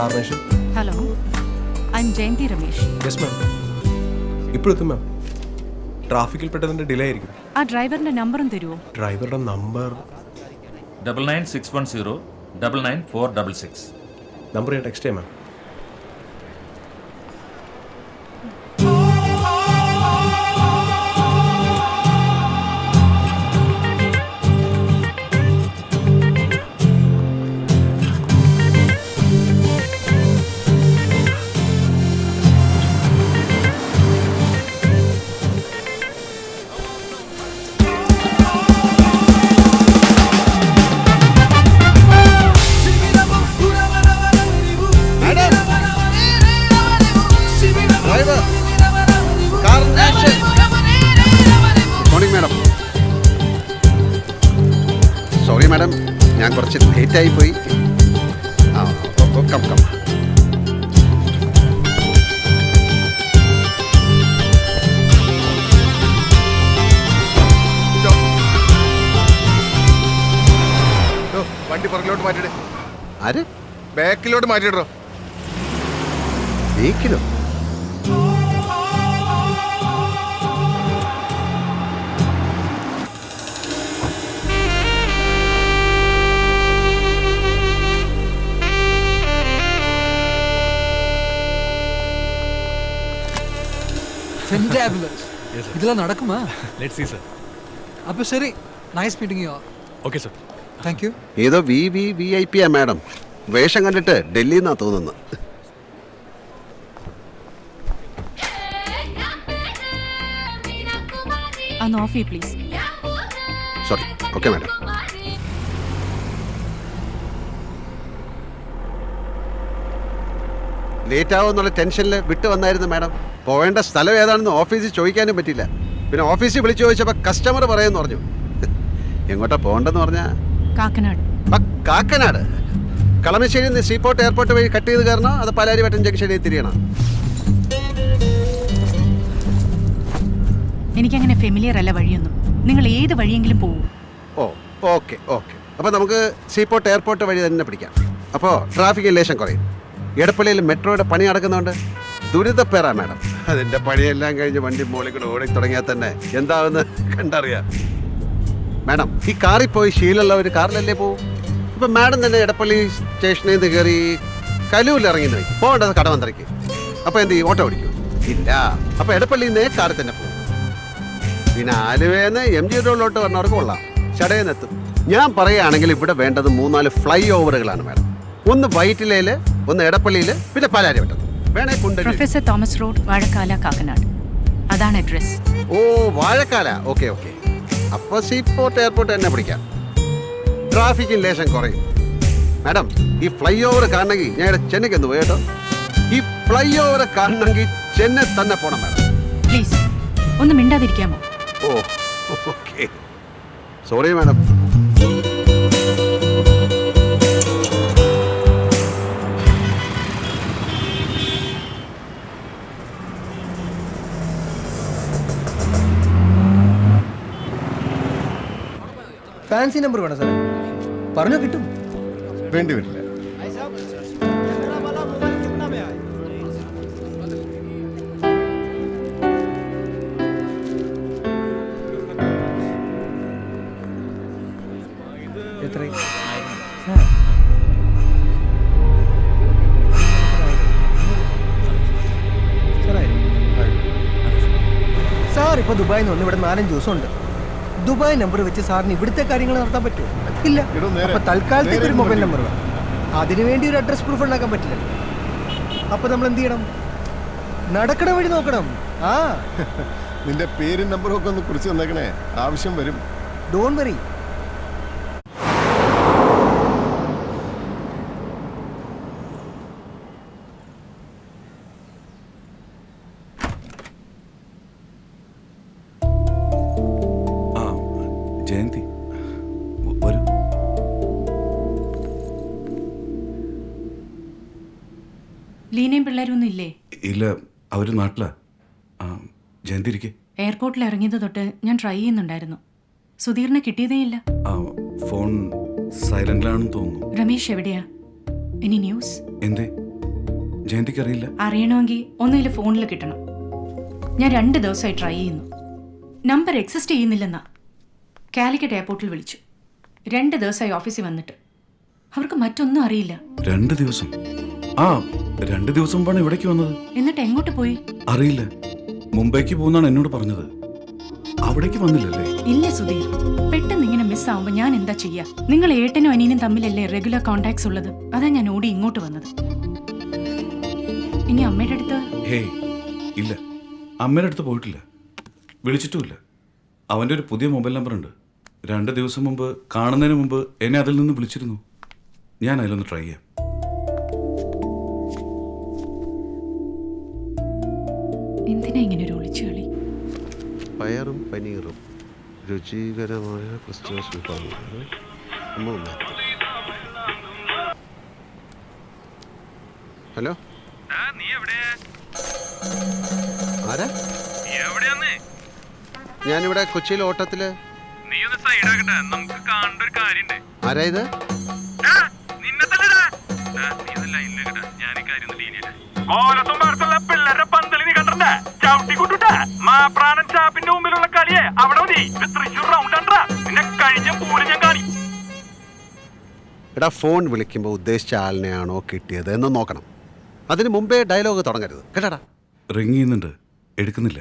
Carnation. Hello, I am Jayanthi Ramesh. Yes ma'am. ഇപ്പോഴെത്തും ma'am. ട്രാഫിക്കിൽ പെട്ടതിൻ്റെ ഡിലേ ആയിരിക്കും. ആ ഡ്രൈവറിന്റെ നമ്പറും തരുമോ? ഡ്രൈവറുടെ നമ്പർ 99610 99466. നമ്പർ ഞാൻ ടെക്സ്റ്റ് ചെയ്യാം മാം. സോറി മാഡം, ഞാൻ കുറച്ച് ലേറ്റായി പോയി. ആ കം കം. വണ്ടി പുറകിലോട്ട് മാറ്റിയിടേ. ആര്? ബാക്കിലോട്ട് മാറ്റിയിടോ. ബേക്കിലോ? இதெல்லாம் நடக்குமா? Let's see sir. அப்போ சரி, nice meeting you. Okay sir. Thank you. ഏതോ VIP ആ മാഡം. വേഷം കണ്ടിട്ട് ഡൽഹിയിൽ നിന്നാ തോന്നുന്നു. ഒന്ന് ഓഫ് ചെയ്യ് please. Sorry. Okay madam. Late ആവുമെന്നുള്ള ടെൻഷനിൽ വിട്ടു വന്നായിരുന്നു മാഡം. പോവേണ്ട സ്ഥലം ഏതാണെന്ന് ഓഫീസിൽ ചോദിക്കാനും പറ്റില്ല. പിന്നെ ഓഫീസിൽ വിളിച്ചു ചോദിച്ചപ്പോൾ കസ്റ്റമർ പറയുമെന്ന് പറഞ്ഞു. എങ്ങോട്ടാ പോകണ്ടെന്ന് പറഞ്ഞാൽ കാക്കനാട്. കാക്കനാട്. കളമശ്ശേരി സീപോർട്ട് എയർപോർട്ട് വഴി കട്ട് ചെയ്ത് കയറണോ അത് പാലാരിവട്ടം ജംഗ്ഷനിൽ തിരിയണം? എനിക്കങ്ങനെ ഫെമിലിയർ അല്ല വഴിയൊന്നും. നിങ്ങൾ ഏത് വഴിയെങ്കിലും പോകൂ. ഓ ഓക്കെ ഓക്കെ. അപ്പോൾ നമുക്ക് സീപോർട്ട് എയർപോർട്ട് വഴി തന്നെ പിടിക്കാം. അപ്പോൾ ട്രാഫിക് ലേശം കുറയും. എടപ്പള്ളിയിൽ മെട്രോയുടെ പണി നടക്കുന്നുണ്ട്. ദുരിതപ്പേറാ മാഡം. അതിൻ്റെ പണിയെല്ലാം കഴിഞ്ഞ് വണ്ടി മുകളിൽ കൂടെ ഓടി തുടങ്ങിയാൽ തന്നെ എന്താവെന്ന് കണ്ടറിയാം. മാഡം, ഈ കാറിൽ പോയി ശീലമുള്ളവർ കാറിലല്ലേ പോവും. ഇപ്പം മാഡം തന്നെ എടപ്പള്ളി സ്റ്റേഷനിൽ നിന്ന് കയറി കലൂരിൽ ഇറങ്ങി നോക്കി പോകേണ്ടത് കടവന്ത്രയ്ക്ക്. അപ്പോൾ എന്ത് ചെയ്യും? ഓട്ടോ ഓടിക്കും? ഇല്ല. അപ്പോൾ എടപ്പള്ളിയിൽ നിന്ന് കാറിൽ തന്നെ പോകും. പിന്നെ ആലുവേന്ന് MG റോഡിലോട്ട് വന്നവർക്ക് കൊള്ളാം, ചടയെന്നെത്തും. ഞാൻ പറയുകയാണെങ്കിൽ ഇവിടെ വേണ്ടത് 3-4 ഫ്ലൈ ഓവറുകളാണ് മാഡം. ഒന്ന് വൈറ്റിലയിൽ, ഒന്ന് എടപ്പള്ളിയിൽ, പിന്നെ പാലാരിവട്ടം. വേണേ കുണ്ടന്നൂർ. Professor Thomas road, Vazhakkala, Kakkanad. അതാണ് അഡ്രസ്. ഓ വാഴക്കാല. Okay okay. അപ്പോൾ സീപോർട്ട് എയർപോർട്ട് തന്നെ പിടിക്കാം. ട്രാഫിക്കിന് ലേശം കുറയും. മാഡം, ഈ ഫ്ലൈ ഓവർ കാണണമെങ്കിൽ ഞാൻ ഇവിടെ ചെന്നൈക്ക് ഒന്ന് പോയി കേട്ടോ. ഈ ഫ്ലൈ ഓവർ കാണണമെങ്കിൽ ചെന്നൈ തന്നെ പോകണം മാഡം. പ്ലീസ് ഒന്ന് മിണ്ടാതിരിക്കാമോ? ഓ okay. Sorry madam. Fancy number വേണം സാറേ. പറഞ്ഞോ കിട്ടും. വേണ്ടി വരില്ല. എത്ര? സാർ ഇപ്പൊ ദുബായിൽ നിന്ന് ഇവിടെ 4-5 ദിവസമുണ്ട്. ദുബായ് നമ്പർ വെച്ച് സാറിന് ഇവിടുത്തെ കാര്യങ്ങൾ നടത്താൻ പറ്റുമോ? ഇല്ല. അപ്പൊ തൽക്കാലത്തേക്ക് ഒരു മൊബൈൽ നമ്പർ വേണം. അതിനുവേണ്ടി ഒരു അഡ്രസ് പ്രൂഫ് ഉണ്ടാക്കാൻ പറ്റില്ല. അപ്പൊ നമ്മൾ എന്ത് ചെയ്യണം? നടക്കണ വഴി നോക്കണം. ആ നിന്റെ പേരും നമ്പറും ഒക്കെ ഒന്ന് കുറിച്ച് തന്നേക്കണേ, ആവശ്യം വരും. Don't worry. ജയന്തി വരൂ. ലീനയും പിള്ളേരും ഒന്നും ഇല്ലേ? ഇല്ല, അവര് നാട്ടിലാ. ജയന്തി ഇരിക്കെ. എയർപോർട്ടിൽ ഇറങ്ങിയത് തൊട്ട് ഞാൻ ട്രൈ ചെയ്യുന്നുണ്ടായിരുന്നു. സുധീറിനെ കിട്ടിയതേ ഇല്ല. ഫോൺ സൈലന്റിലാണെന്ന് തോന്നുന്നു. രമേശ് എവിടെയാ? Any news? എന്തേ? ജയന്തിക്ക് അറിയില്ല? അറിയണമെങ്കിൽ ഒന്നുകിൽ ഫോണിൽ കിട്ടണം. ഞാൻ 2 ദിവസമായി ട്രൈ ചെയ്യുന്നു. Number exist ചെയ്യുന്നില്ലെന്നാ. കാലിക്കറ്റ് എയർപോർട്ടിൽ വിളിച്ചു. 2 ദിവസമായി ഓഫീസിൽ വന്നിട്ട് അവർക്ക് മറ്റൊന്നും അറിയില്ല. 2 ദിവസം? ആ 2 ദിവസം മുമ്പാണ് ഇവിടേക്ക് വന്നത്. എന്നിട്ട് എങ്ങോട്ട് പോയി അറിയില്ല. മുംബൈക്ക് പോകുന്നാണ് എന്നോട് പറഞ്ഞത്. അവിടേക്ക് വന്നില്ലല്ലേ? ഇല്ല സുധീർ, പെട്ടെന്ന് ഇങ്ങനെ മിസ്സാവുമ്പോ ഞാൻ എന്താ ചെയ്യാ? നിങ്ങൾ ഏട്ടനും അനിയനും തമ്മിലല്ലേ റെഗുലർ കോണ്ടാക്ട്സ് ഉള്ളത്? അതാ ഞാൻ ഓടി ഇങ്ങോട്ട് വന്നത്. ഇനി അമ്മയുടെ അടുത്ത്? ഹേയ് ഇല്ല, അമ്മയുടെ അടുത്ത് പോയിട്ടില്ല, വിളിച്ചിട്ടുമില്ല. അവൻ്റെ ഒരു പുതിയ മൊബൈൽ നമ്പർ ഉണ്ട്. 2 ദിവസം മുമ്പ് കാണുന്നതിന് മുമ്പ് എന്നെ അതിൽ നിന്ന് വിളിച്ചിരുന്നു. ഞാൻ അതിലൊന്ന് ട്രൈ ചെയ്യാം. എന്തിനാ ഇങ്ങനെ ഒരു ഒളിച്ചു കളി? പയറും പനീറും രുചികരമായ ക്രിസ്തുമസ് വിഭവങ്ങൾ. ഹലോ, ആരാ? ഞാനിവിടെ കൊച്ചിയിലെ ഓട്ടത്തില്. ആരാ ഇത്? എടാ, ഫോൺ വിളിക്കുമ്പോൾ ഉദ്ദേശിച്ച ആളിനെയാണോ കിട്ടിയത് എന്ന് നോക്കണം. അതിന് മുമ്പേ ഡയലോഗ് തുടങ്ങരുത് കേട്ടാ. റിങ് ചെയ്യുന്നുണ്ട്, എടുക്കുന്നില്ല.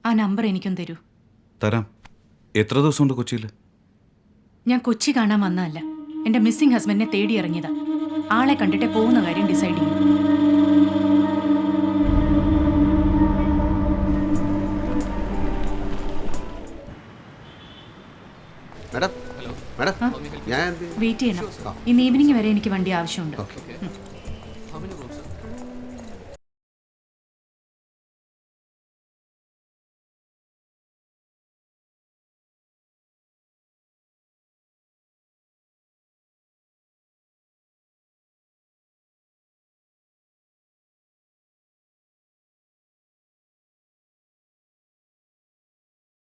ആ നമ്പർ എനിക്കും തരൂ. തരാം. എത്ര ദിവസമുണ്ട് കൊച്ചിയിൽ? ഞാൻ കൊച്ചി കാണാൻ വന്നതല്ല, എന്റെ മിസ്സിംഗ് ഹസ്ബൻഡിനെ തേടി ഇറങ്ങിയതാ. ആളെ കണ്ടിട്ടേ പോകുന്ന കാര്യം ഡിസൈഡ് ചെയ്യും. മാഡം, മാഡം, ഞാൻ വെയിറ്റ് ചെയ്യണം. ഇന്ന് ഈവനിങ് വരെ എനിക്ക് വണ്ടി ആവശ്യമുണ്ട്. ഓക്കെ.